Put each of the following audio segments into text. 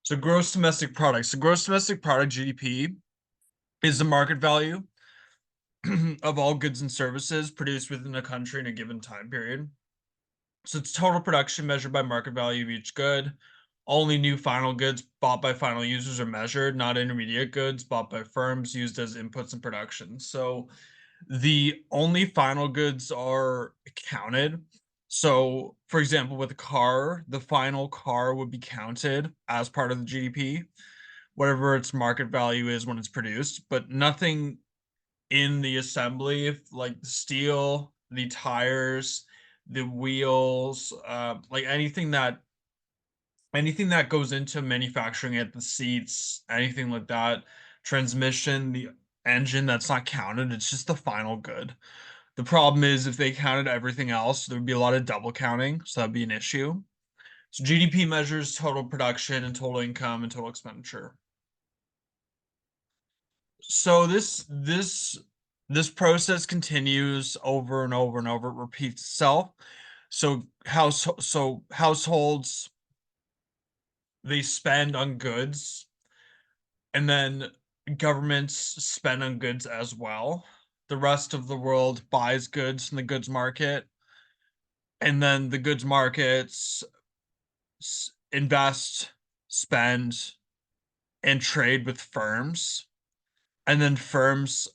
So gross domestic product. So gross domestic product (GDP) is the market value of all goods and services produced within a country in a given time period. So it's total production measured by market value of each good. Only new final goods bought by final users are measured, not intermediate goods bought by firms used as inputs in production. So the only final goods are counted. So, for example, with a car, the final car would be counted as part of the GDP, whatever its market value is when it's produced, but nothing in the assembly, like the steel, the tires, the wheels, like anything that goes into manufacturing it, the seats, anything like that, transmission, the engine, that's not counted. It's just the final good. The problem is if they counted everything else, there would be a lot of double counting, so that'd be an issue. So GDP measures total production and total income and total expenditure. So this process continues over and over and over. It repeats itself. So households, they spend on goods, and then governments spend on goods as well. The rest of the world buys goods from the goods market, and then the goods markets invest, spend, and trade with firms, and then firms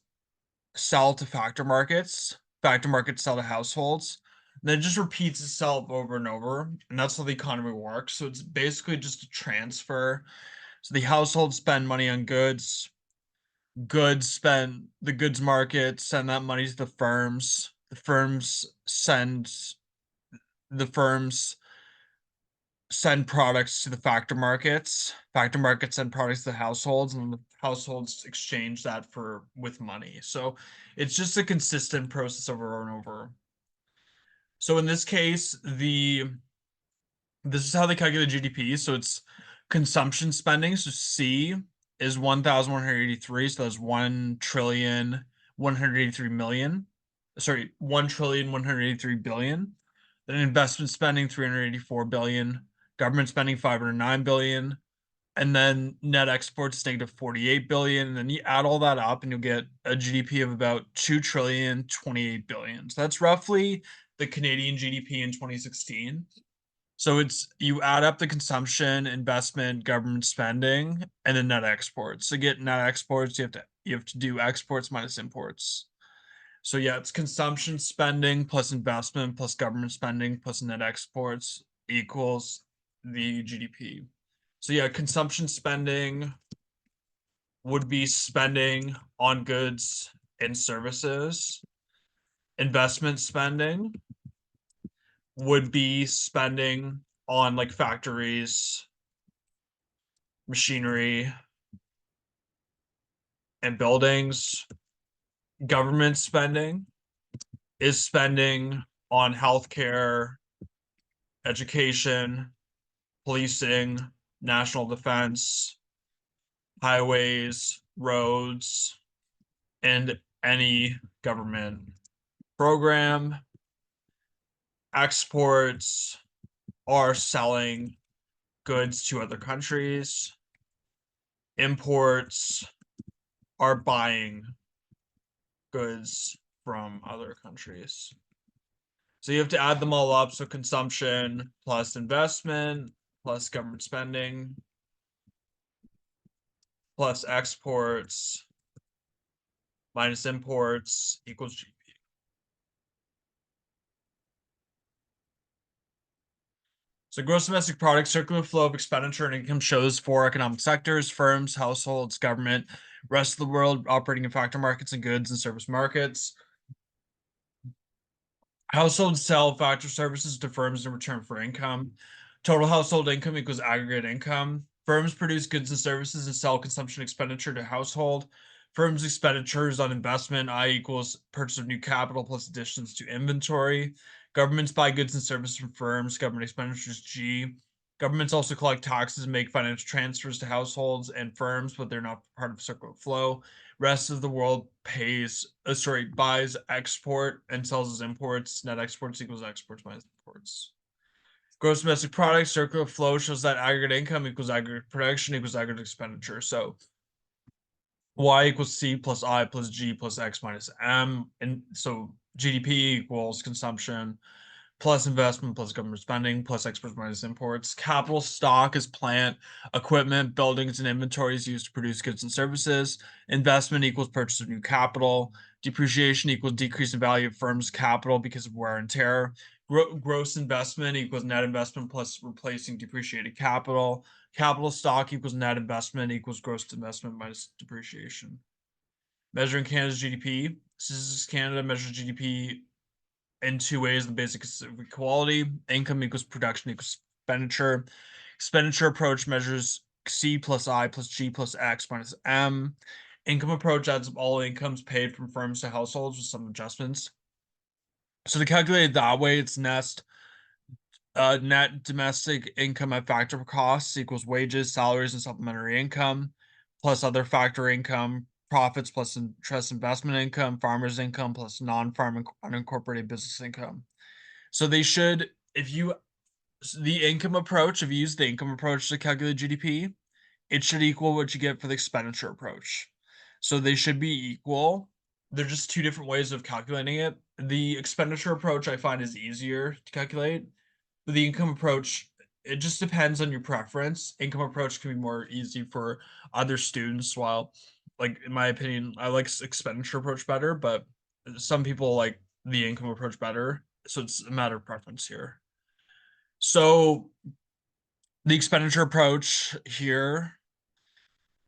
sell to factor markets. Factor markets sell to households. And then it just repeats itself over and over, and that's how the economy works. So it's basically just a transfer. So the households spend money on goods. Goods spend the goods market send that money to the firms. The firms send products to the factor markets. Factor markets send products to the households, and the households exchange that for with money. So it's just a consistent process over and over. So in this case, this is how they calculate GDP. So it's consumption spending. So C is 1,183. So that's 1,183,000,000. Sorry, 1,183,000,000,000. Then investment spending 384 billion, government spending 509 billion, and then net exports negative 48 billion. And then you add all that up and you'll get a GDP of about 2,028,000,000,000. So that's roughly the Canadian GDP in 2016. So it's you add up the consumption, investment, government spending, and then net exports. To get net exports, you have to do exports minus imports. So yeah, it's consumption spending plus investment plus government spending plus net exports equals the GDP. So yeah, consumption spending would be spending on goods and services. Investment spending would be spending on like factories, machinery, and buildings. Government spending is spending on healthcare, education, policing, national defense, highways, roads, and any government program. Exports are selling goods to other countries. Imports are buying goods from other countries. So you have to add them all up. So consumption plus investment plus government spending plus exports minus imports equals GDP. So gross domestic product, circular flow of expenditure and income shows four economic sectors: firms, households, government, rest of the world operating in factor markets and goods and service markets. Households sell factor services to firms in return for income. Total household income equals aggregate income. Firms produce goods and services and sell consumption expenditure to household. Firms' expenditures on investment, I equals purchase of new capital plus additions to inventory. Governments buy goods and services from firms. Government expenditures, G. Governments also collect taxes and make financial transfers to households and firms, but they're not part of circular flow. Rest of the world buys export and sells as imports. Net exports equals exports minus imports. Gross domestic product, circular flow shows that aggregate income equals aggregate production equals aggregate expenditure. So Y equals C plus I plus G plus X minus M. And so GDP equals consumption plus investment plus government spending plus exports minus imports. Capital stock is plant, equipment, buildings, and inventories used to produce goods and services. Investment equals purchase of new capital. Depreciation equals decrease in value of firm's capital because of wear and tear. Gross investment equals net investment plus replacing depreciated capital. Capital stock equals net investment equals gross investment minus depreciation. Measuring Canada's GDP. Statistics Canada measures GDP in two ways: the basic equality, income equals production equals expenditure. Expenditure approach measures C plus I plus G plus X minus M. Income approach adds up all incomes paid from firms to households with some adjustments. So to calculate it that way, it's net domestic income at factor costs equals wages, salaries, and supplementary income, plus other factor income, profits plus interest investment income, farmers income plus non-farm unincorporated business income. So they should, if you, the income approach, if you use the income approach to calculate GDP, it should equal what you get for the expenditure approach. So they should be equal. They're just two different ways of calculating it. The expenditure approach I find is easier to calculate. But the income approach, it just depends on your preference. Income approach can be more easy for other students, while, like, in my opinion, I like expenditure approach better, but some people like the income approach better. So it's a matter of preference here. So the expenditure approach here,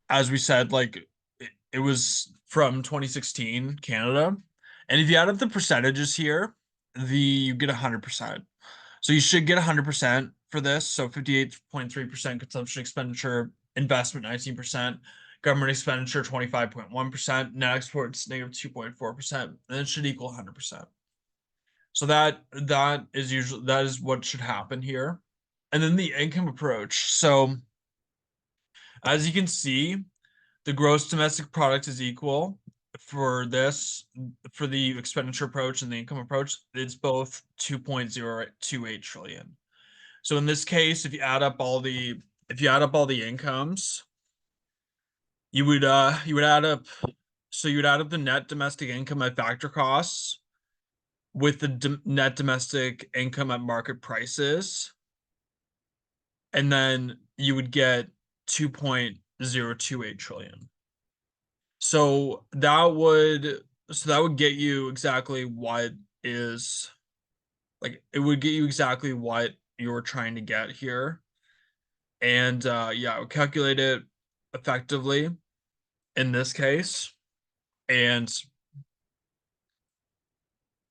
as we said, like it was from 2016 Canada. And if you add up the percentages here, you get 100%. So you should get 100% for this. So 58.3% consumption expenditure, investment 19%, government expenditure 25.1%, net exports negative 2.4%, and it should equal 100%. So that is what should happen here. And then the income approach. So as you can see, the gross domestic product is equal for the expenditure approach and the income approach. It's both 2.028 trillion. So in this case, if you add up all the incomes, you would add up the net domestic income at factor costs with the net domestic income at market prices, and then you would get 2.028 trillion. So that would get you exactly what is, like, it would get you exactly what you're trying to get here. And yeah, I would calculate it effectively in this case. And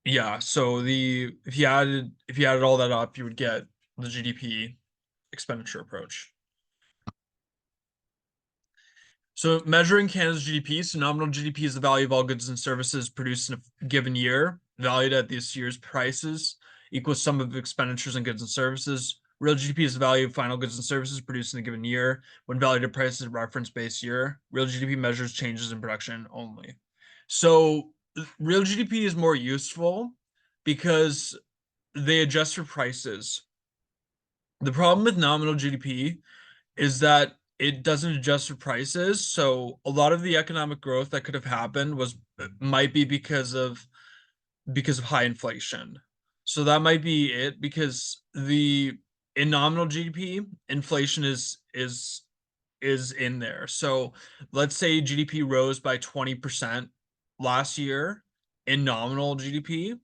yeah, so if you added all that up, you would get the GDP expenditure approach. So measuring Canada's GDP, so nominal GDP is the value of all goods and services produced in a given year, valued at this year's prices, equals sum of expenditures on goods and services. Real GDP is the value of final goods and services produced in a given year when valued at prices at reference base year. Real GDP measures changes in production only. So real GDP is more useful because they adjust for prices. The problem with nominal GDP is that it doesn't adjust for prices. So a lot of the economic growth that could have happened might be because of high inflation. So that might be it, because in nominal GDP, inflation is in there. So let's say GDP rose by 20% last year in nominal GDP.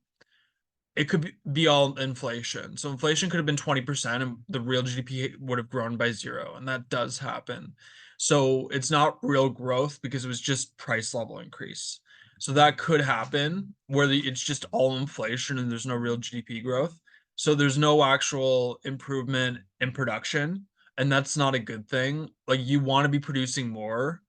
It could be all inflation. So inflation could have been 20% and the real GDP would have grown by 0. And that does happen. So it's not real growth because it was just price level increase. So that could happen where it's just all inflation and there's no real GDP growth. So there's no actual improvement in production. And that's not a good thing. Like, you want to be producing more,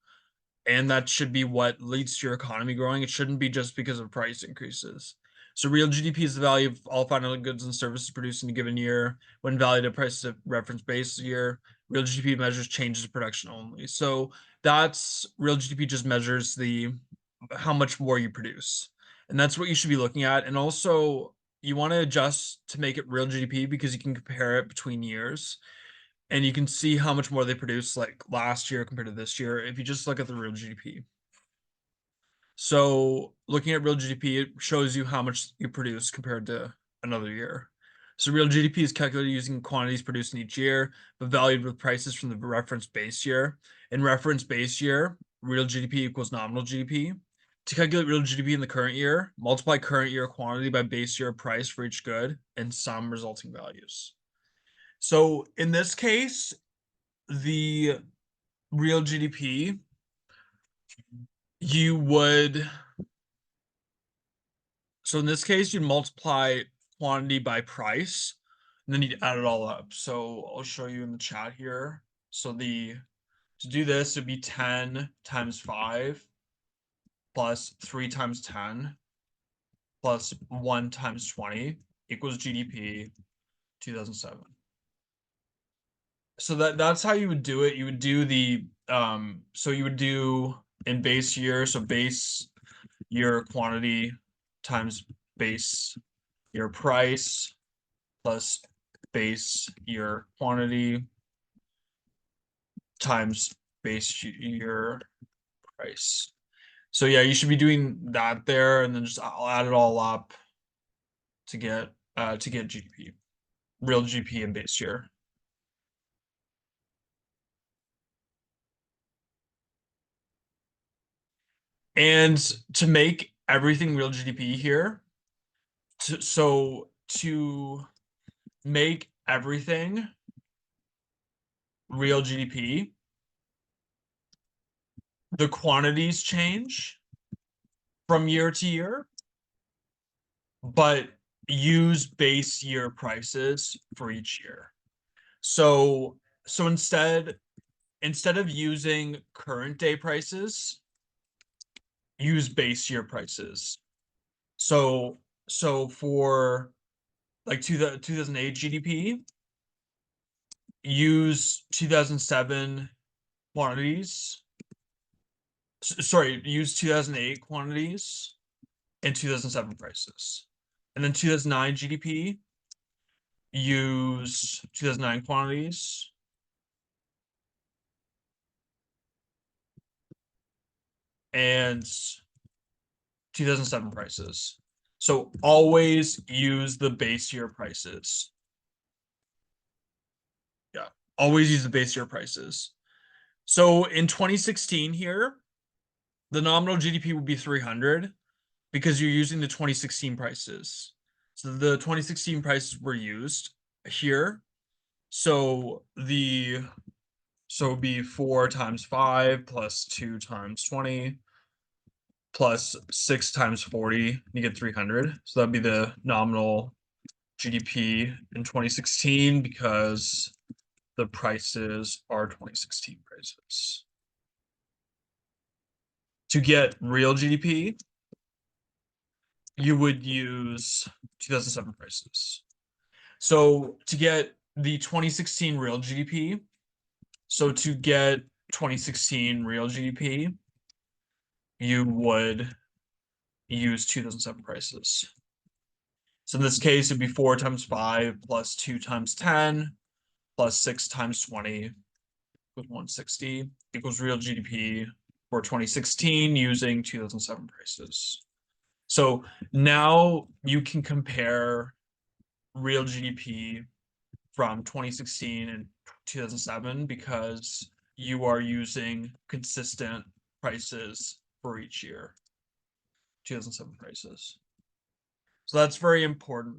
and that should be what leads to your economy growing. It shouldn't be just because of price increases. So real GDP is the value of all final goods and services produced in a given year when valued at prices of reference base year. Real GDP measures changes in production only. So that's real GDP just measures how much more you produce. And that's what you should be looking at. And also you want to adjust to make it real GDP because you can compare it between years and you can see how much more they produce like last year compared to this year if you just look at the real GDP. So looking at real GDP, it shows you how much you produce compared to another year. So real GDP is calculated using quantities produced in each year, but valued with prices from the reference base year. In reference base year, real GDP equals nominal GDP. To calculate real GDP in the current year, multiply current year quantity by base year price for each good and sum resulting values. So in this case, the real GDP, you would, so in this case, you'd multiply quantity by price, and then you'd add it all up. So I'll show you in the chat here. So to do this, it'd be 10 times 5 plus 3 times 10 plus 1 times 20 equals GDP 2007. So that's how you would do it. You would do so you would do in base year, so base year quantity times base year price plus base year quantity times base year price. So yeah, you should be doing that there, and then just I'll add it all up to get GDP, real GDP in base year. And to make everything real GDP here, to make everything real GDP, the quantities change from year to year, but use base year prices for each year. So instead of using current day prices, use base year prices. So for like 2008 GDP, use 2007 quantities. Sorry, use 2008 quantities and 2007 prices. And then 2009 GDP, use 2009 quantities and 2007 prices. So always use the base year prices. Yeah, always use the base year prices. So in 2016 here, the nominal GDP would be 300 because you're using the 2016 prices. So the 2016 prices were used here. So it'd be 4 times 5 plus 2 times 20 plus 6 times 40, you get 300. So that'd be the nominal GDP in 2016 because the prices are 2016 prices. To get real GDP, you would use 2007 prices. So to get the 2016 real GDP, so to get 2016 real GDP, you would use 2007 prices. So in this case, it'd be 4 times 5 plus 2 times 10 plus 6 times 20 equals 160 equals real GDP for 2016 using 2007 prices. So now you can compare real GDP from 2016 and 2007 because you are using consistent prices for each year, 2007 prices. So that's very important.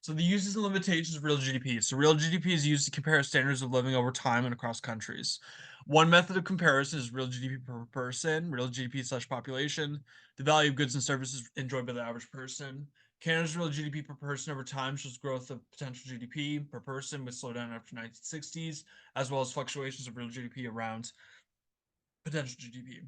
So the uses and limitations of real GDP. So real GDP is used to compare standards of living over time and across countries. One method of comparison is real GDP per person, real GDP/population, the value of goods and services enjoyed by the average person. Canada's real GDP per person over time shows growth of potential GDP per person with slowdown after 1960s, as well as fluctuations of real GDP around potential GDP.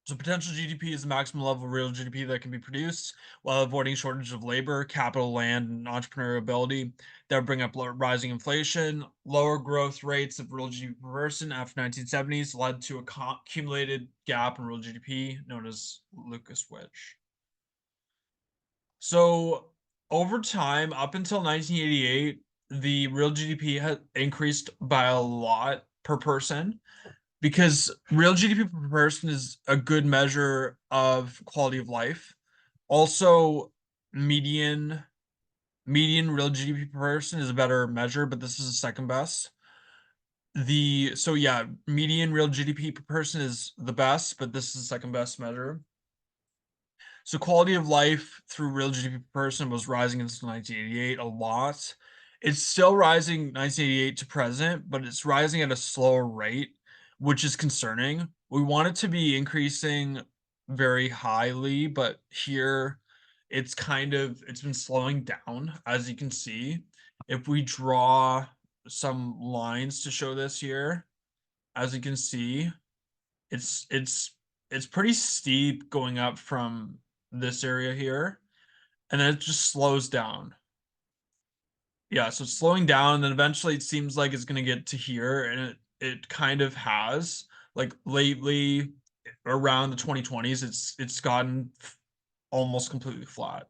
So potential GDP is the maximum level of real GDP that can be produced while avoiding shortage of labor, capital, land, and entrepreneurial ability that would bring up rising inflation. Lower growth rates of real GDP per person after 1970s led to a accumulated gap in real GDP known as Lucas wedge. So over time, up until 1988, the real GDP had increased by a lot per person because real GDP per person is a good measure of quality of life. Also, median median real GDP per person is a better measure, but this is the second best. The so yeah, median real GDP per person is the best, but this is the second best measure. So quality of life through real GDP per person was rising since 1988 a lot. It's still rising 1988 to present, but it's rising at a slower rate, which is concerning. We want it to be increasing very highly, but here it's been slowing down, as you can see. If we draw some lines to show this here, as you can see, it's it's it's pretty steep going up from this area here, and then it just slows down. Yeah, so it's slowing down, and then eventually it seems like it's gonna get to here, and it kind of has. Like lately, around the 2020s, it's gotten almost completely flat.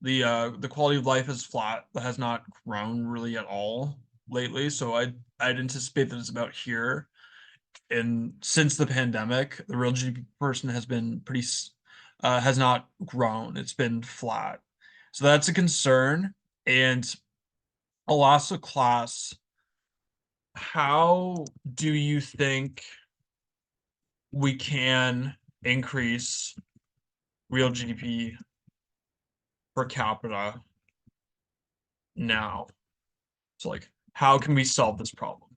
The quality of life is flat, has not grown really at all lately. So I'd anticipate that it's about here. And since the pandemic, the real GDP per person has been has not grown. It's been flat. So that's a concern. And I'll ask class, how do you think we can increase real GDP per capita now? So like, how can we solve this problem?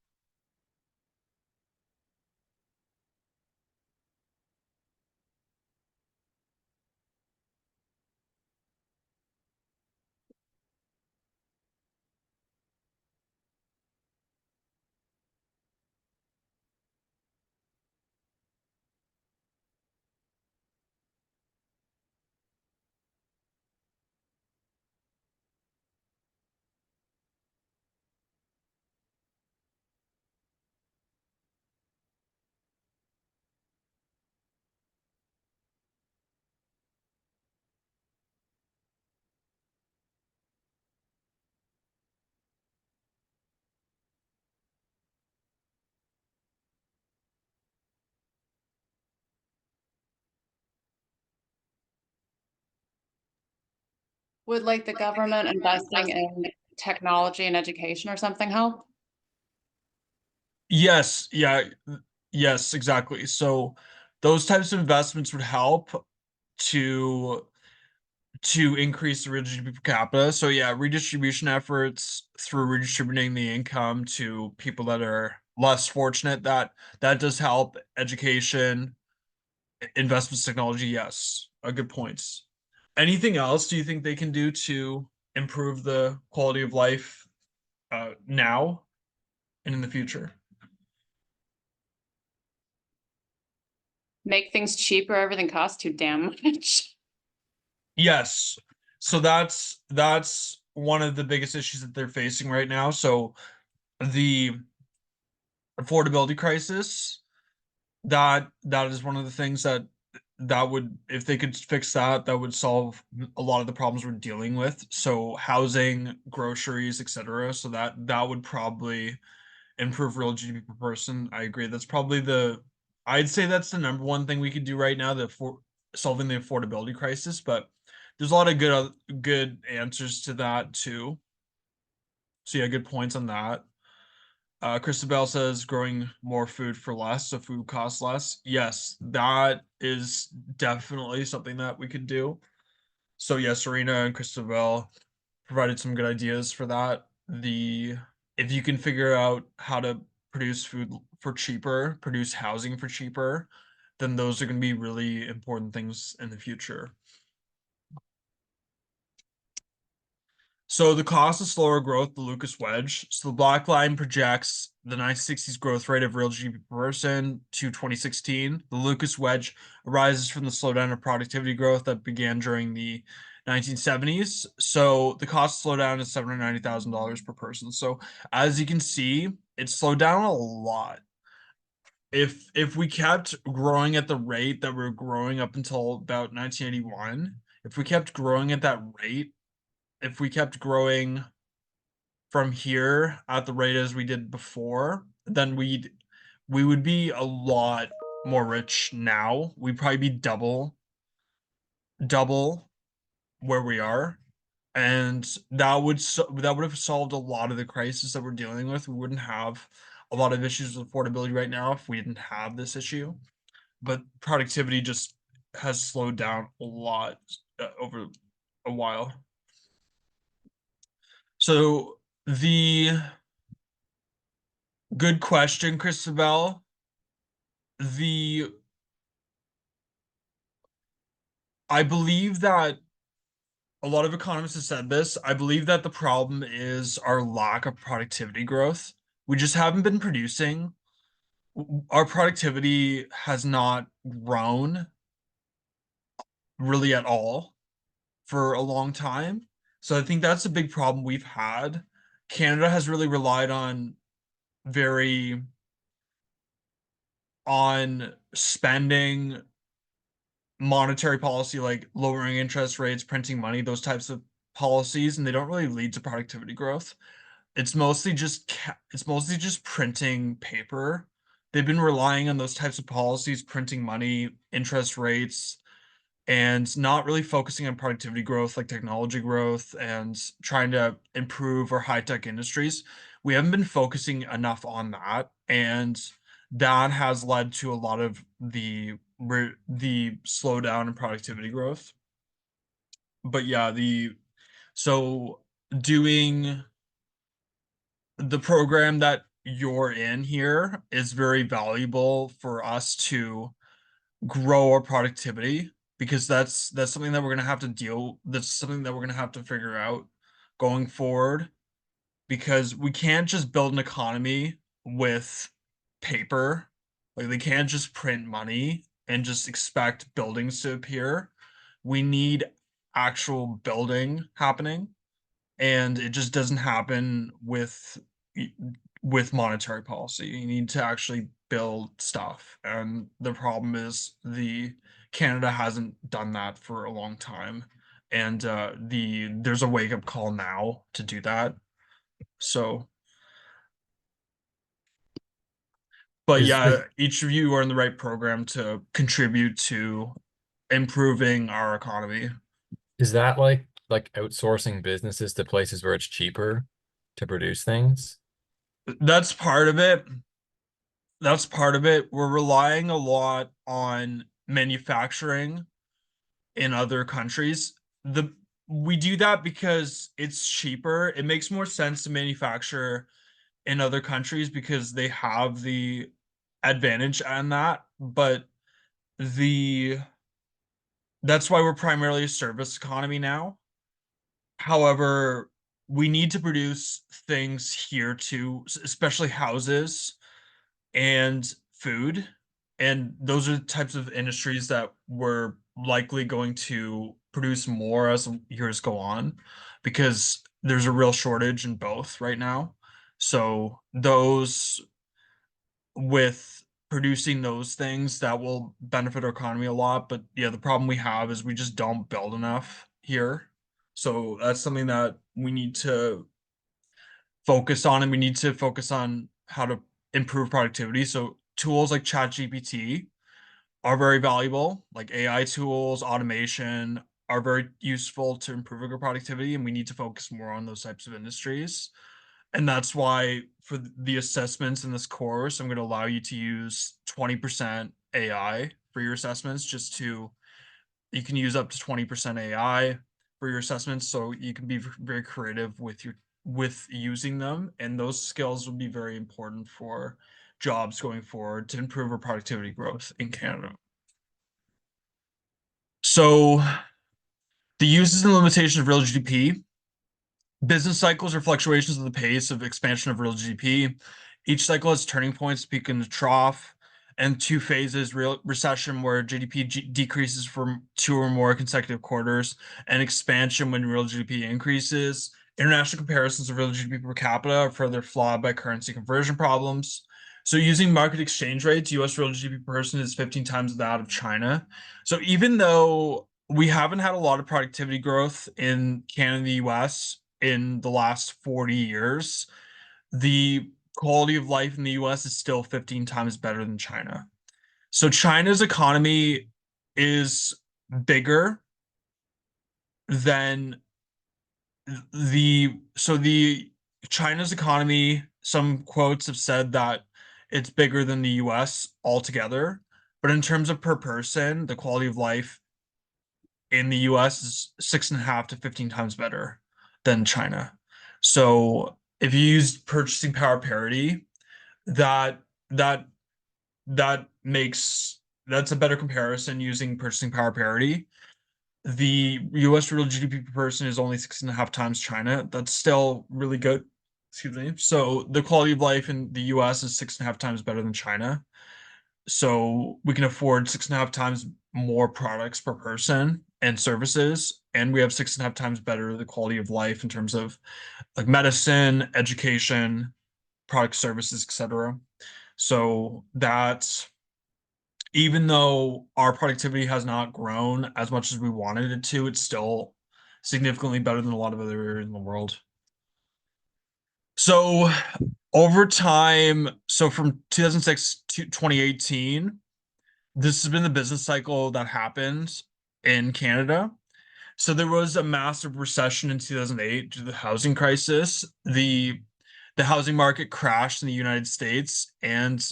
Would like the government investing in technology and education or something help? Yes, yeah, yes, exactly. So those types of investments would help to increase the real GDP per capita. So yeah, redistribution efforts through redistributing the income to people that are less fortunate, that does help. Education, investments, technology, yes, good points. Anything else do you think they can do to improve the quality of life now and in the future? Make things cheaper, everything costs too damn much. Yes. So that's one of the biggest issues that they're facing right now. So the affordability crisis, that is one of the things that would, if they could fix that, that would solve a lot of the problems we're dealing with. So housing, groceries, etc. So that would probably improve real GDP per person. I agree. I'd say that's the number one thing we could do right now, for solving the affordability crisis. But there's a lot of good answers to that too. So yeah, good points on that. Christabel says growing more food for less, so food costs less. Yes, that is definitely something that we could do. So yes, Serena and Christabel provided some good ideas for that. If you can figure out how to produce food for cheaper, produce housing for cheaper, then those are going to be really important things in the future. So the cost of slower growth, the Lucas wedge. So the black line projects the 1960s growth rate of real GDP per person to 2016. The Lucas wedge arises from the slowdown of productivity growth that began during the 1970s. So the cost slowdown is $790,000 per person. So as you can see, it slowed down a lot. If we kept growing at the rate that we're growing up until about 1981, If we kept growing at that rate, if we kept growing from here at the rate as we did before, then we would be a lot more rich now. We'd probably be double where we are. And that would have solved a lot of the crisis that we're dealing with. We wouldn't have a lot of issues with affordability right now if we didn't have this issue. But productivity just has slowed down a lot over a while. So the good question, Christabel. The I believe that a lot of economists have said this. I believe that the problem is our lack of productivity growth. We just haven't been producing. Our productivity has not grown really at all for a long time. So I think that's a big problem we've had. Canada has really relied very on spending, monetary policy like lowering interest rates, printing money, those types of policies, and they don't really lead to productivity growth. It's mostly just printing paper. They've been relying on those types of policies, printing money, interest rates, and not really focusing on productivity growth like technology growth and trying to improve our high-tech industries. We haven't been focusing enough on that, and that has led to a lot of the slowdown in productivity growth. But yeah, the so doing the program that you're in here is very valuable for us to grow our productivity because that's something that we're gonna have to that's something that we're gonna have to figure out going forward because we can't just build an economy with paper. Like they can't just print money and just expect buildings to appear. We need actual building happening, and it just doesn't happen with monetary policy. You need to actually build stuff, and the problem is the Canada hasn't done that for a long time, and there's a wake up call now to do that. So, but Is is yeah, each of you are in the right program to contribute to improving our economy. is that like outsourcing businesses to places where it's cheaper to produce things? That's part of it. That's part of it. We're relying a lot on manufacturing in other countries. The We do that because it's cheaper. It makes more sense to manufacture in other countries because they have the advantage on that. But the that's why we're primarily a service economy now. However, we need to produce things here too, especially houses and food. And those are the types of industries that we're likely going to produce more as years go on because there's a real shortage in both right now. So those with producing those things that will benefit our economy a lot. But yeah, the problem we have is we just don't build enough here. So that's something that we need to focus on, and we need to focus on how to improve productivity. So tools like ChatGPT are very valuable, like AI tools, automation are very useful to improving our productivity, and we need to focus more on those types of industries. And that's why for the assessments in this course, I'm going to allow you to use 20% AI for your assessments you can use up to 20% AI for your assessments, so you can be very creative with using them, and those skills will be very important for jobs going forward to improve our productivity growth in Canada. So the uses and limitations of real GDP. Business cycles are fluctuations of the pace of expansion of real GDP. Each cycle has turning points, peak and trough, and two phases: real recession, where GDP decreases for 2 or more consecutive quarters, and expansion when real GDP increases. International comparisons of real GDP per capita are further flawed by currency conversion problems. So using market exchange rates, US real GDP per person is 15 times that of China. So even though we haven't had a lot of productivity growth in Canada and the US in the last 40 years. The quality of life in the US is still 15 times better than China. So China's economy is bigger than the China's economy, some quotes have said that it's bigger than the US altogether. But in terms of per person, the quality of life in the US is 6.5 to 15 times better than China. So if you use purchasing power parity, that that that makes that's a better comparison using purchasing power parity. The US real GDP per person is only 6.5 times China. That's still really good. Excuse me. So the quality of life in the US is 6.5 times better than China. So we can afford 6.5 times more products per person and services, and we have 6.5 times better the quality of life in terms of like medicine, education, product services, etc. So that even though our productivity has not grown as much as we wanted it to, it's still significantly better than a lot of other areas in the world. So over time, so from 2006 to 2018, this has been the business cycle that happened in Canada. So there was a massive recession in 2008 due to the housing crisis. The housing market crashed in the United States, and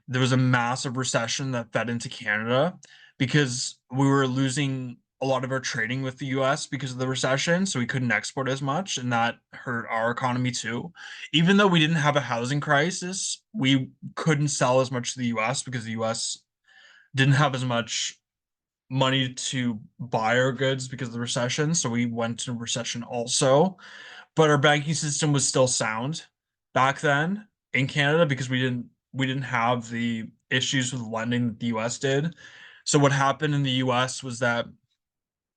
there was a massive recession that fed into Canada because we were losing a lot of our trading with the US because of the recession, so we couldn't export as much, and that hurt our economy too. Even though we didn't have a housing crisis, we couldn't sell as much to the US because the US didn't have as much money to buy our goods because of the recession, so we went into recession also. But our banking system was still sound back then in Canada because we didn't have the issues with lending that the US did. So what happened in the US was that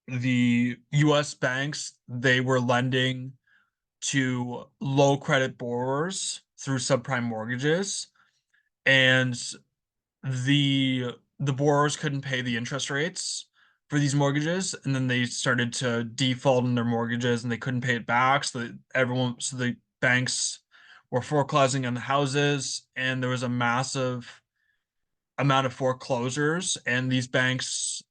the US banks, they were lending to low credit borrowers through subprime mortgages, and the borrowers couldn't pay the interest rates for these mortgages, and then they started to default on their mortgages and they couldn't pay it back, so the banks were foreclosing on the houses, and there was a massive amount of foreclosures, and these banks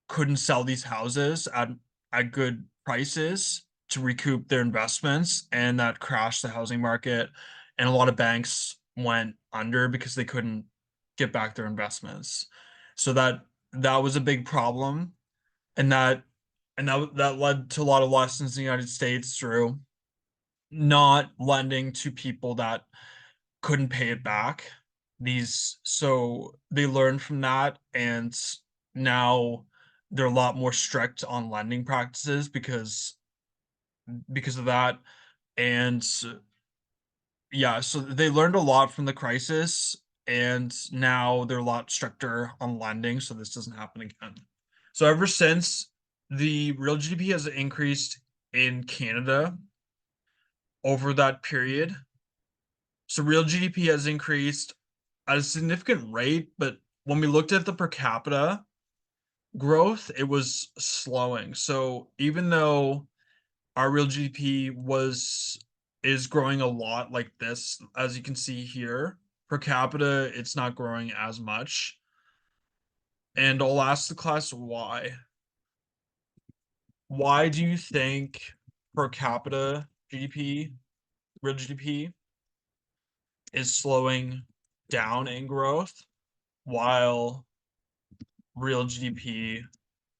couldn't sell these houses at good prices to recoup their investments, and that crashed the housing market, and a lot of banks went under because they couldn't get back their investments. So that was a big problem, and that led to a lot of lessons in the United States through not lending to people that couldn't pay it back. So they learned from that, and now they're a lot more strict on lending practices because of that. And yeah, so they learned a lot from the crisis, and now they're a lot stricter on lending, so this doesn't happen again. So ever since, the real GDP has increased in Canada over that period. So real GDP has increased at a significant rate, but when we looked at the per capita growth, it was slowing. So even though our real GDP was is growing a lot like this, as you can see here, per capita, it's not growing as much. And I'll ask the class why. Why do you think per capita GDP, real GDP, is slowing down in growth while real GDP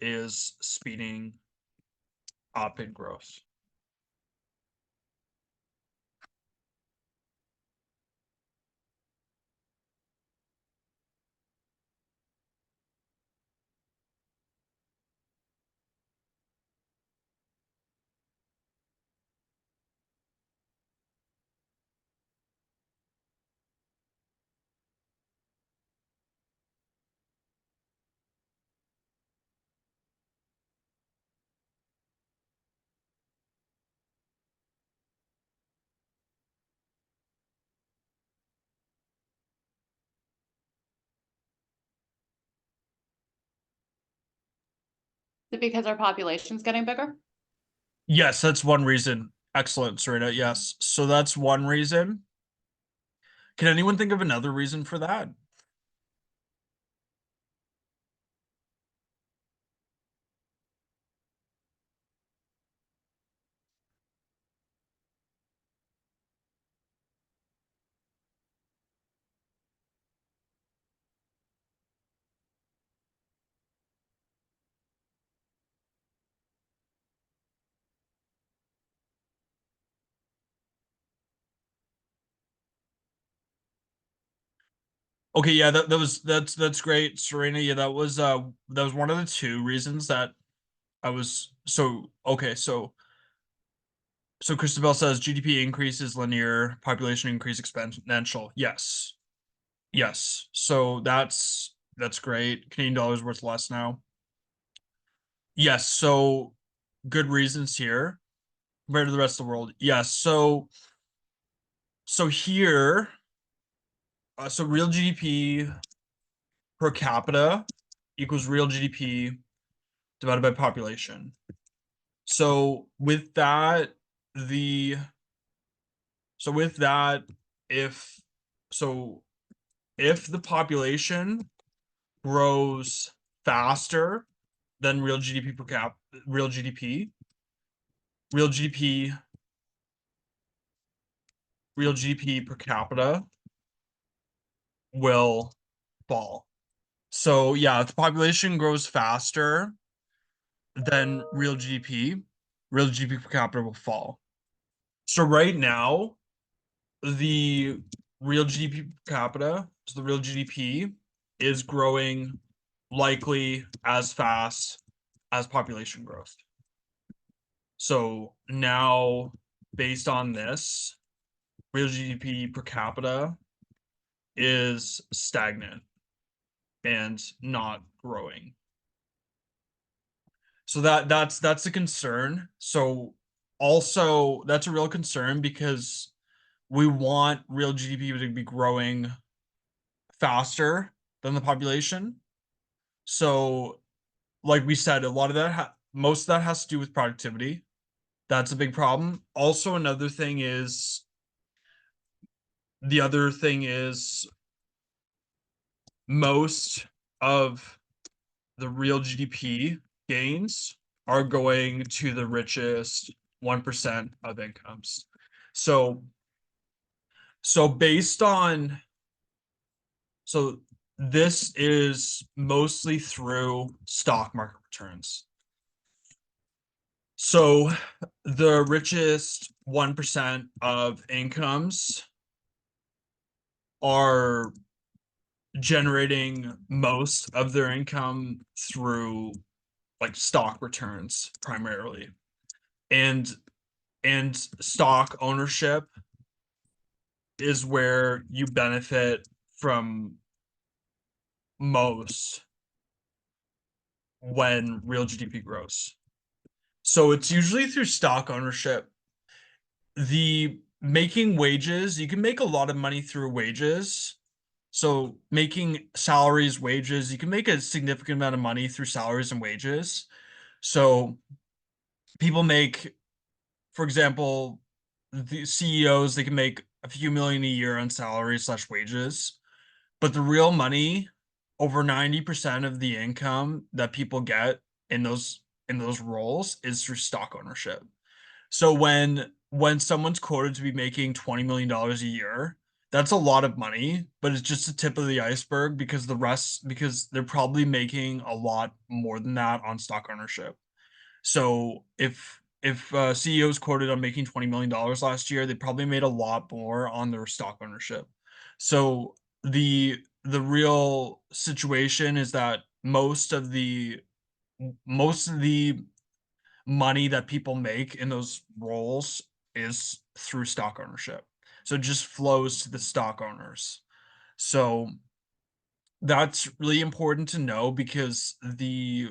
is speeding up in growth? Is it because our population's getting bigger? Yes, that's one reason. Excellent, Serena. Yes. So that's one reason. Can anyone think of another reason for that? Okay, yeah, that's great, Serena. Yeah, that was one of the two reasons that I was so okay. So Christabel says GDP increase is linear, population increase exponential. Yes. Yes. So that's great. Canadian dollar's worth less now. Yes, so good reasons here compared to the rest of the world. Yes, so here, so real GDP per capita equals real GDP divided by population. So with that, the so with that, if so if the population grows faster than real GDP, real GDP, real GDP per capita will fall. So yeah, if the population grows faster than real GDP per capita will fall. So right now, the real GDP per capita, so the real GDP is growing likely as fast as population growth. So now, based on this, real GDP per capita is stagnant and not growing. So that's a concern. So also that's a real concern because we want real GDP to be growing faster than the population. So like we said, a lot of that most of that has to do with productivity. That's a big problem. Also, the other thing is most of the real GDP gains are going to the richest 1% of incomes. So so based on so this is mostly through stock market returns. So the richest 1% of incomes are generating most of their income through like stock returns primarily. And and stock ownership is where you benefit from most when real GDP grows. So it's usually through stock ownership. The making wages, you can make a lot of money through wages. So making salaries, wages, you can make a significant amount of money through salaries and wages. So people make, for example, the CEOs, they can make a few million a year on salaries slash wages. But the real money, over 90% of the income that people get in those roles is through stock ownership. So when someone's quoted to be making $20 million a year, that's a lot of money, but it's just the tip of the iceberg because they're probably making a lot more than that on stock ownership. So if CEO is quoted on making $20 million last year, they probably made a lot more on their stock ownership. So the real situation is that most of the money that people make in those roles is through stock ownership. So it just flows to the stock owners. So that's really important to know because the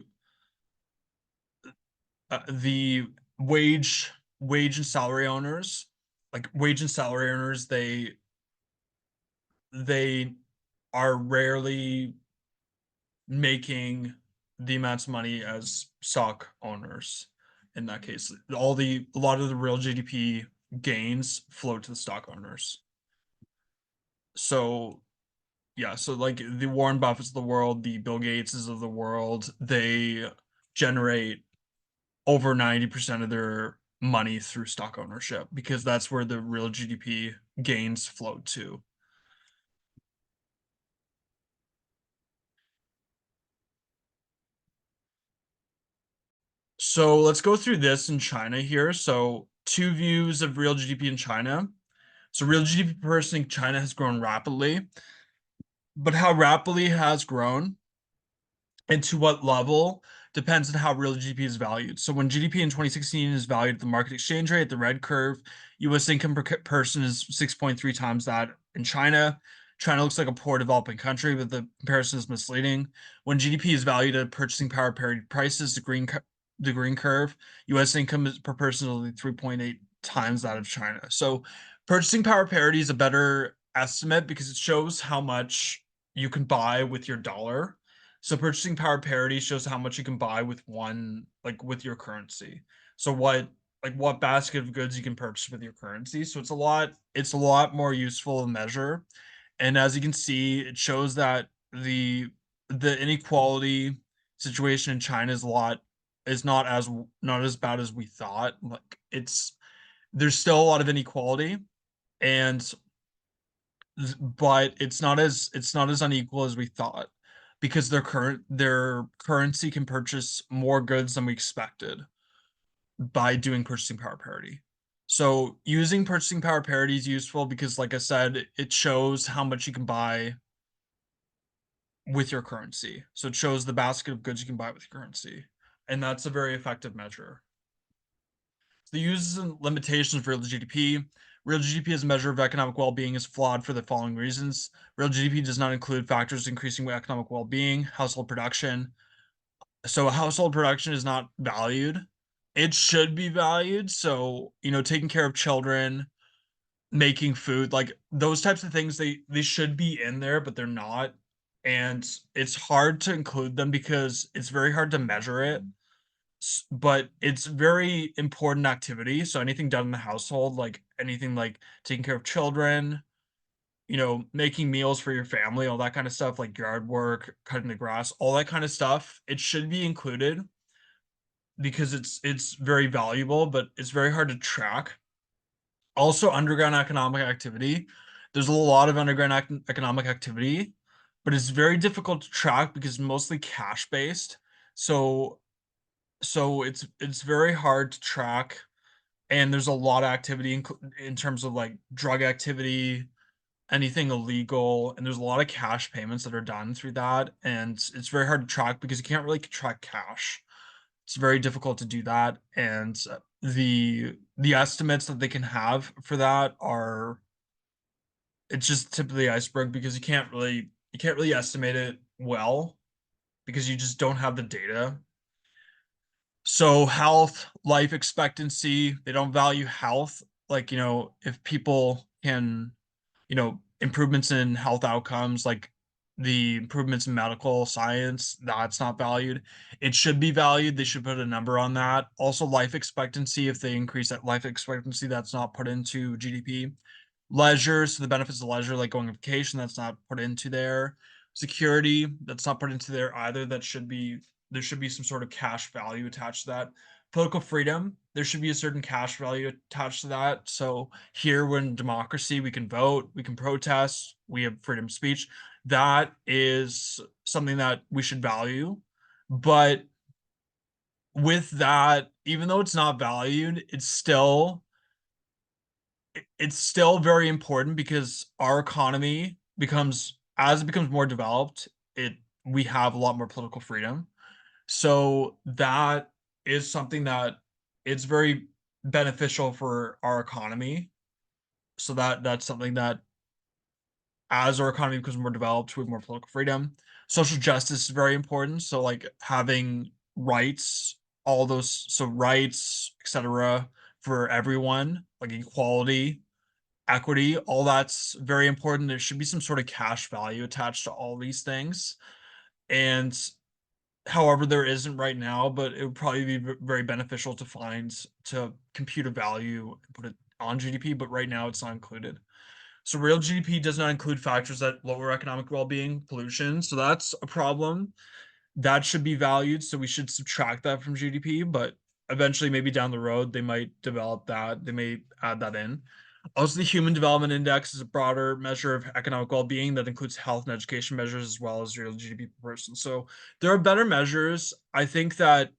wage and salary owners, like wage and salary earners, they are rarely making the amounts of money as stock owners. In that case, a lot of the real GDP gains flow to the stock owners. So yeah, so like the Warren Buffetts of the world, the Bill Gateses of the world, they generate over 90% of their money through stock ownership because that's where the real GDP gains flow to. So let's go through this in China here. So two views of real GDP in China. So real GDP per person in China has grown rapidly, but how rapidly it has grown and to what level depends on how real GDP is valued. So when GDP in 2016 is valued at the market exchange rate, the red curve, US income per person is 6.3 times that in China. China looks like a poor developing country, but the comparison is misleading. When GDP is valued at purchasing power parity prices, the green curve, US income per person is only 3.8 times that of China. So purchasing power parity is a better estimate because it shows how much you can buy with your dollar. So purchasing power parity shows how much you can buy with with your currency. So what basket of goods you can purchase with your currency. So it's a lot more useful to measure. And as you can see, it shows that the inequality situation in China is not as bad as we thought. Like there's still a lot of inequality, and but it's not as unequal as we thought because their currency can purchase more goods than we expected by doing purchasing power parity. So using purchasing power parity is useful because, like I said, it shows how much you can buy with your currency. So it shows the basket of goods you can buy with your currency, and that's a very effective measure. The uses and limitations of real GDP. Real GDP as a measure of economic well-being is flawed for the following reasons. Real GDP does not include factors increasing economic well-being, household production. So household production is not valued. It should be valued. So, taking care of children, making food, like those types of things, they should be in there, but they're not. And it's hard to include them because it's very hard to measure it, but it's very important activity. So anything done in the household, like anything like taking care of children, making meals for your family, all that kind of stuff, like yard work, cutting the grass, all that kind of stuff, it should be included because it's very valuable, but it's very hard to track. Also, underground economic activity. There's a lot of underground economic activity, but it's very difficult to track because it's mostly cash based. So it's very hard to track, and there's a lot of activity in terms of like drug activity, anything illegal, and there's a lot of cash payments that are done through that, and it's very hard to track because you can't really track cash. It's very difficult to do that, and the estimates that they can have for that are it's just tip of the iceberg because you can't really estimate it well because you just don't have the data. So health, life expectancy, they don't value health. Like, if people can, improvements in health outcomes, like the improvements in medical science, that's not valued. It should be valued. They should put a number on that. Also, life expectancy, if they increase that life expectancy, that's not put into GDP. Leisure, so the benefits of leisure, like going on vacation, that's not put into there. Security, that's not put into there either. There should be some sort of cash value attached to that. Political freedom, there should be a certain cash value attached to that. So here, we're in democracy, we can vote, we can protest, we have freedom of speech. That is something that we should value. But with that, even though it's not valued, it's still very important because our economy as it becomes more developed, we have a lot more political freedom. So that is something that it's very beneficial for our economy. So that's something that as our economy becomes more developed, we have more political freedom. Social justice is very important. So like having rights, all those so rights, etc., for everyone, like equality, equity, all that's very important. There should be some sort of cash value attached to all these things. And However, there isn't right now, but it would probably be very beneficial to compute a value and put it on GDP, but right now it's not included. So real GDP does not include factors that lower economic well-being, pollution. So that's a problem. That should be valued. So we should subtract that from GDP, but eventually maybe down the road they might develop that. They may add that in. Also, the Human Development Index is a broader measure of economic well-being that includes health and education measures as well as real GDP per person. So there are better measures. I think that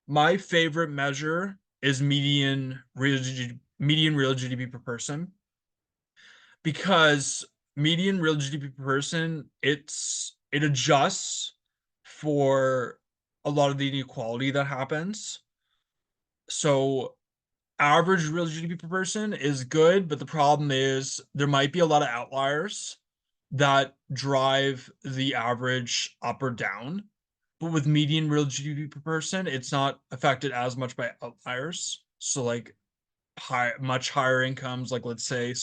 my favorite measure is median real GDP per person, because median real GDP per person, it adjusts for a lot of the inequality that happens. So average real GDP per person is good, but the problem is there might be a lot of outliers that drive the average up or down. But with median real GDP per person, it's not affected as much by outliers. So like much higher incomes, like let's say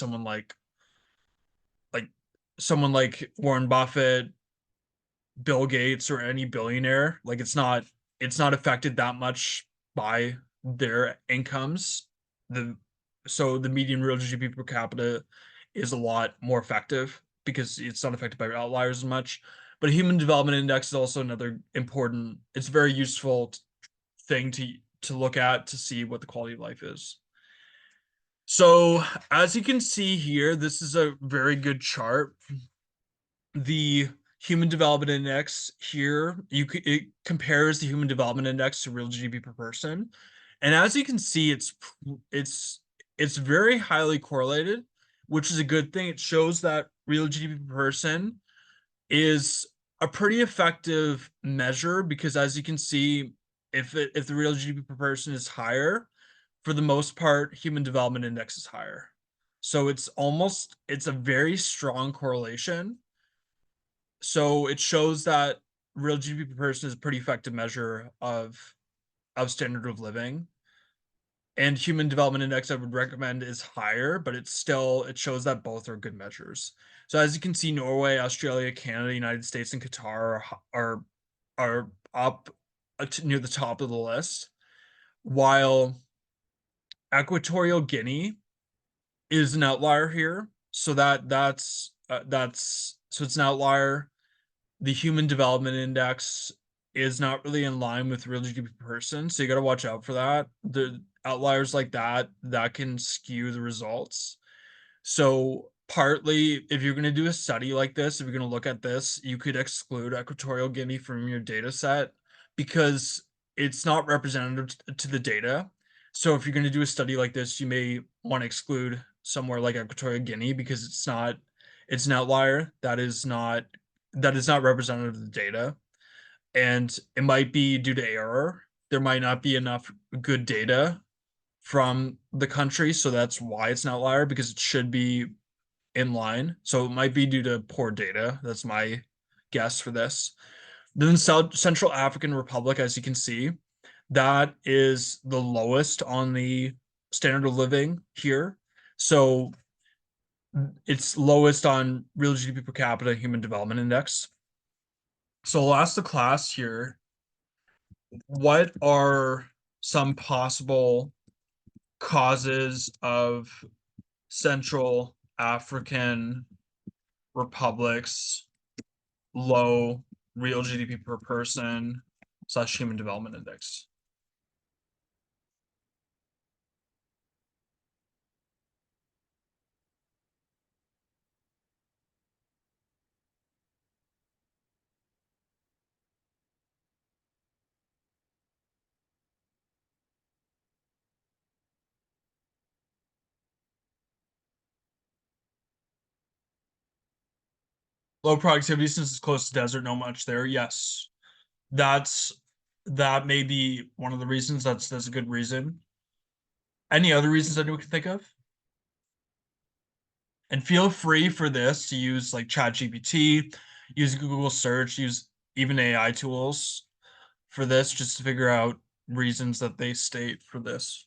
like someone like Warren Buffett, Bill Gates, or any billionaire, like it's not affected that much by their incomes. The so the median real GDP per capita is a lot more effective because it's not affected by outliers as much. But human development index is also another important, it's a very useful thing to look at to see what the quality of life is. So as you can see here, this is a very good chart. The Human Development Index here, it compares the Human Development Index to real GDP per person, and as you can see, it's it's very highly correlated, which is a good thing. It shows that real GDP per person is a pretty effective measure because, as you can see, if the real GDP per person is higher, for the most part, Human Development Index is higher. So it's a very strong correlation. So it shows that real GDP per person is a pretty effective measure of standard of living. And Human Development Index I would recommend is higher, but it shows that both are good measures. So as you can see, Norway, Australia, Canada, United States, and Qatar are up near the top of the list, while Equatorial Guinea is an outlier here. So that's so it's an outlier. The Human Development Index is not really in line with real GDP per person, so you got to watch out for that. The outliers like that can skew the results. So partly, if you're going to do a study like this, if you're going to look at this, you could exclude Equatorial Guinea from your data set because it's not representative to the data. So if you're going to do a study like this, you may want to exclude somewhere like Equatorial Guinea because it's an outlier that is not representative of the data, and it might be due to error. There might not be enough good data from the country, so that's why it's an outlier, because it should be in line. So it might be due to poor data. That's my guess for this. Then South Central African Republic, as you can see, that is the lowest on the standard of living here. So it's lowest on real GDP per capita, Human Development Index. So I'll ask the class here, what are some possible causes of Central African republics low real GDP per person / human development index? Low productivity since it's close to desert, no much there. Yes, that's that may be one of the reasons. That's a good reason. Any other reasons anyone can think of? And feel free for this to use like ChatGPT, use Google search, use even AI tools for this just to figure out reasons that they state for this.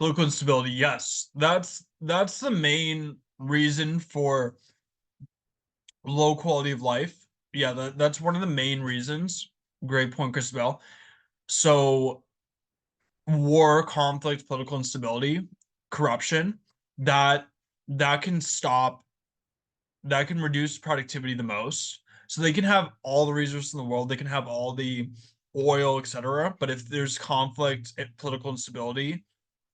Political instability, yes. That's the main reason for low quality of life. Yeah, that's one of the main reasons. Great point, Christabel. So war, conflict, political instability, corruption, that that can stop, that can reduce productivity the most. So they can have all the resources in the world, they can have all the oil, etc. But if there's conflict and political instability,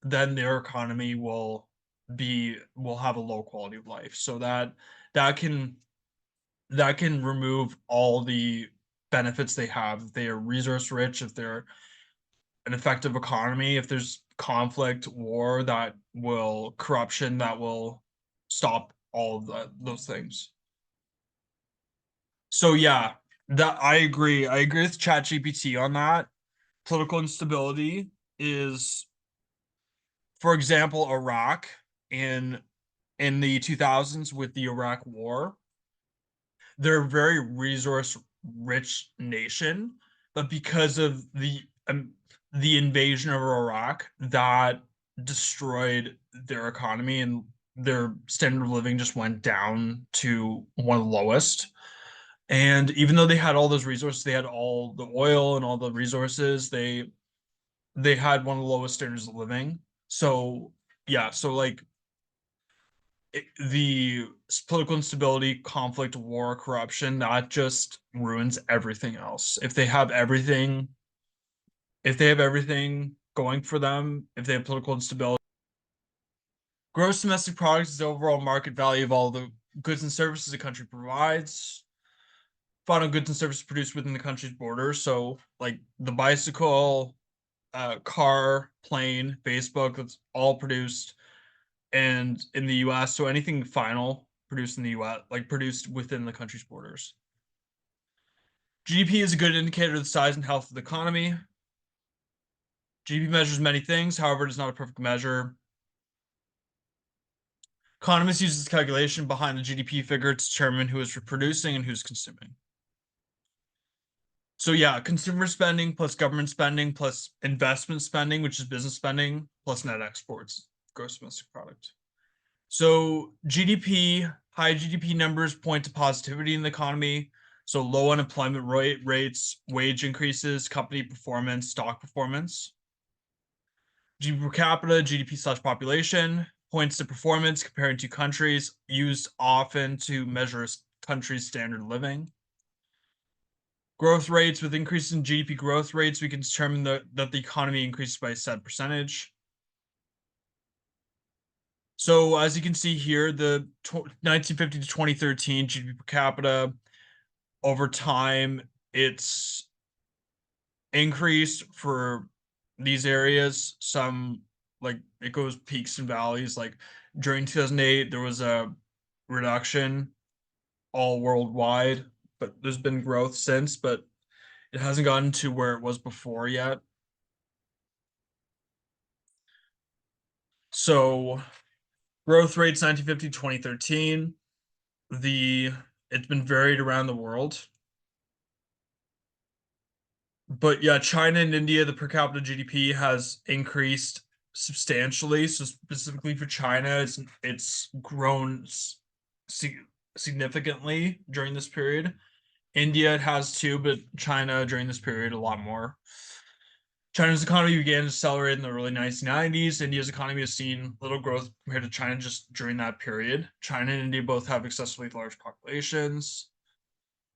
then their economy will have a low quality of life. So that can that can remove all the benefits they have. If they are resource rich, if they're an effective economy, if there's conflict, war, that will corruption, that will stop all of those things. So yeah, that I agree. I agree with ChatGPT on that. Political instability is, for example, Iraq in the 2000s with the Iraq War. They're a very resource rich nation, but because of the invasion of Iraq, that destroyed their economy and their standard of living just went down to one of the lowest. And even though they had all those resources, they had all the oil and all the resources, they had one of the lowest standards of living. So yeah, so like the political instability, conflict, war, corruption, that just ruins everything else. If they have everything going for them, if they have political instability, gross domestic product is the overall market value of all the goods and services a country provides. Final goods and services produced within the country's borders. So, like the bicycle, car, plane, Facebook, that's all produced and in the US. So anything final produced in the US, like produced within the country's borders. GDP is a good indicator of the size and health of the economy. GDP measures many things, however, it is not a perfect measure. Economists use this calculation behind the GDP figure to determine who is producing and who's consuming. So yeah, consumer spending plus government spending plus investment spending, which is business spending, plus net exports, gross domestic product. So GDP, high GDP numbers point to positivity in the economy. So low unemployment rates, wage increases, company performance, stock performance. GDP per capita, GDP/population points to performance comparing two countries, used often to measure a country's standard of living. Growth rates, with increases in GDP growth rates, we can determine that the economy increases by a set percentage. So as you can see here, the 1950 to 2013 GDP per capita, over time, it's increased for these areas. Some, like, it goes peaks and valleys. Like during 2008, there was a reduction all worldwide, but there's been growth since, but it hasn't gotten to where it was before yet. So growth rates 1950 to 2013. It's been varied around the world. But yeah, China and India, the per capita GDP has increased substantially. So specifically for China, it's grown significantly during this period. India, it has too, but China during this period a lot more. China's economy began to accelerate in the early 1990s. India's economy has seen little growth compared to China just during that period. China and India both have excessively large populations.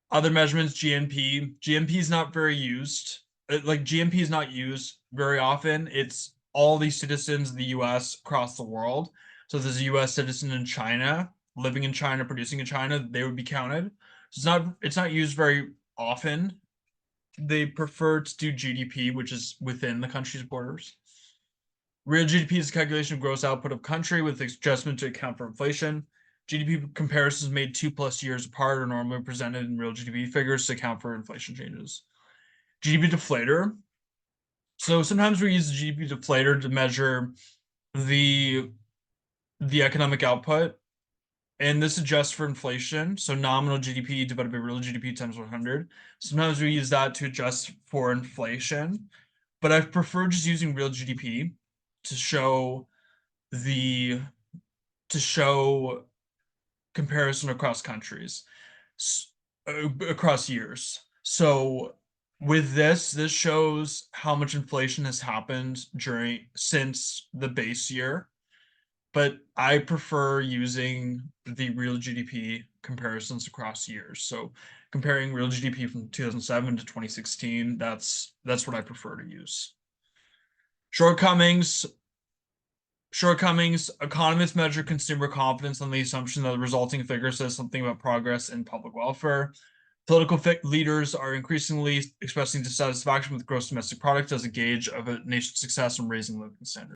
Other measurements, GNP. GNP is not very used. Like GNP is not used very often. It's all these citizens in the US across the world. So if there's a US citizen in China, living in China, producing in China, they would be counted. So it's not used very often. They prefer to do GDP, which is within the country's borders. Real GDP is a calculation of gross output of country with adjustment to account for inflation. GDP comparisons made 2+ years apart are normally presented in real GDP figures to account for inflation changes. GDP deflator. So sometimes we use the GDP deflator to measure the economic output, and this adjusts for inflation. So nominal GDP divided by real GDP times 100. Sometimes we use that to adjust for inflation, but I prefer just using real GDP. to show comparison across countries, across years. So with this shows how much inflation has happened since the base year. But I prefer using the real GDP comparisons across years. So comparing real GDP from 2007 to 2016, that's what I prefer to use. Shortcomings. Economists measure consumer confidence on the assumption that the resulting figure says something about progress in public welfare. Political leaders are increasingly expressing dissatisfaction with gross domestic product as a gauge of a nation's success in raising living standards.